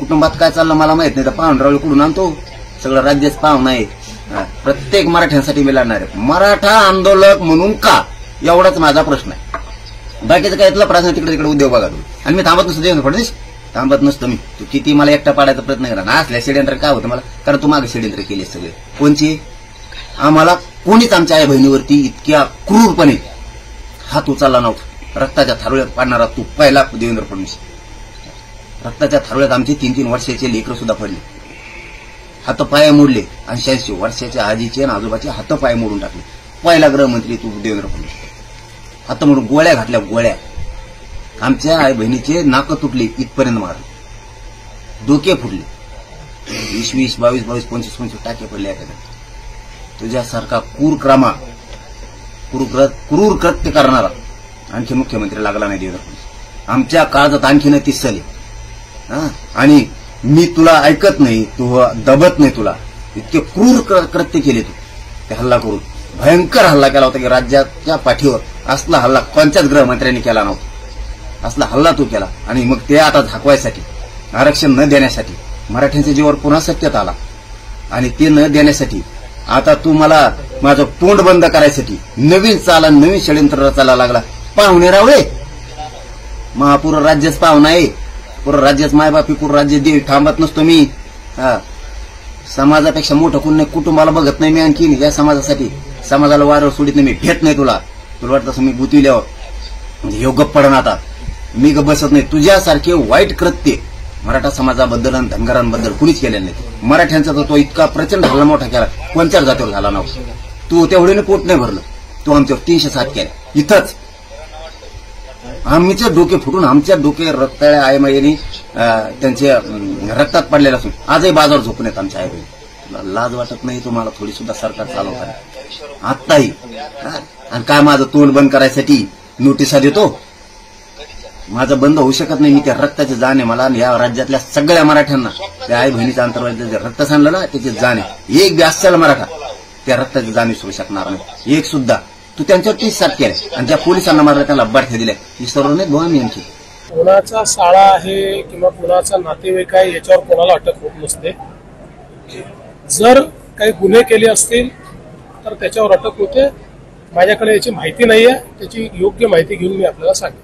कुटुंबात काय चाललं मला माहित नाही, तर पाहुणरावळी कुठून आणतो? सगळं राज्याच पाहुणा आहे. प्रत्येक मराठ्यांसाठी मी लढणार आहे. मराठा आंदोलक म्हणून का, एवढाच माझा प्रश्न आहे. बाकीचं काय तुला प्रश्न तिकडे तिकडे उद्योग बघा तू. आणि मी थांबत नसतो देवेंद्र फडणवीस, थांबत नसतो मी. तू किती मला एकटा पाडायचा प्रयत्न करा ना, असल्या षड्यंत्र काय होतं मला, कारण तू मागे षड्यंत्र केले सगळे. कोणची? आम्हाला कोणीच आमच्या आई बहिणीवरती इतक्या क्रूरपणे हात उचलला नव्हता. रक्ताच्या थारोळ्यात पाडणारा तू पहिला देवेंद्र फडणवीस. रक्ताच्या थारोळ्यात आमचे 3-3 वर्षाचे लेकरं सुद्धा पडले, हातपाय मोडले. 80 वर्षाच्या आजीचे आणि आजोबाचे हातपाय मोडून टाकले. पहिला गृहमंत्री तू देवेंद्र फडणवीस. हात मोडून गोळ्या घातल्या, गोळ्या. आमच्या आई बहिणीचे नाक तुटले, इथपर्यंत मारले, डोके फुटले, 20-20, 22-22, 25-25 टाके पडले. तुझ्यासारखा क्रूर कृत्य करणारा आणखी मुख्यमंत्री लागला नाही देवेंद्र फडणवीस. आमच्या काळात आणखीन 30 साली. आणि मी तुला ऐकत नाही, तू दबत नाही. तुला इतके क्रूर कृत्य केले तू. ते हल्ला करून भयंकर हल्ला केला होता की राज्याच्या पाठीवर. असला हल्ला कोणत्याच गृहमंत्र्यांनी केला नव्हता. असला हल्ला तू केला. आणि मग ते आता झाकवायसाठी, आरक्षण न देण्यासाठी, मराठ्यांच्या जीवावर पुन्हा सत्तेत आला आणि ते न देण्यासाठी आता तू मला माझं तोंड बंद करायसाठी नवीन चाला, नवीन षड्यंत्र रचायला लागला. पाहुणे रावळे, महापूर राज्यच पाहुणा आहे. पूर्ण राज्याच मायबापी, पूर्ण राज्य देव. थांबत नसतो मी. समाजापेक्षा मोठं कोण नाही, कुटुंबाला बघत नाही मी आणखी. या समाजासाठी, समाजाला वारं सोडित नाही मी. भेट नाही तुला. तुला वाटतं असं मी गुतविल्यावर म्हणजे ह्यो गप्प पडण. आता मी गप्प बसत नाही. तुझ्यासारखे वाईट कृत्य मराठा समाजाबद्दल आणि धनगरांबद्दल कुणीच केलेलं नाही. मराठ्यांचा तर तो इतका प्रचंड हल्ला मोठा केला, कोणत्याच जातीवर झाला नव्हता. तू तेवढीने पोट नाही भरलं. तू आमच्यावर 307 केले इथंच. आमचे डोके फुटून, आमच्या डोके रक्ताळ्या आईमाईनी त्यांच्या रक्तात पडलेला असून आजही बाजार झोपून येत आमच्या आई. तुला लाज वाटत नाही तुम्हाला थोडी सुद्धा सरकार चालवताना आत्ताही? आणि काय माझं तोंड बंद करायसाठी नोटिसा देतो? माझं बंद होऊ शकत नाही. मी त्या रक्ताचे जाण आहे मला. आणि या राज्यातल्या सगळ्या मराठ्यांना त्या आई बहिणीच्या अंतर्गत रक्त सांडलं ना, त्याची जाण आहे. एक बी असेल मराठा त्या रक्ताची जाण विसरू शकणार नाही, एक सुद्धा. तू त्यांच्यावर 30 केले आणि ज्या पोलिसांना मारलं त्यांना बाठ्या दिल्या. ही सर्व नाही दोन नेमकी. कोणाचा शाळा आहे किंवा कोणाचा नातेवाईक आहे याच्यावर कोणाला अटक होत नसते. जर काही गुन्हे केले असतील तर त्याच्यावर अटक होते. माझ्याकडे याची माहिती नाहीये, त्याची योग्य माहिती घेऊन मी आपल्याला सांगेन.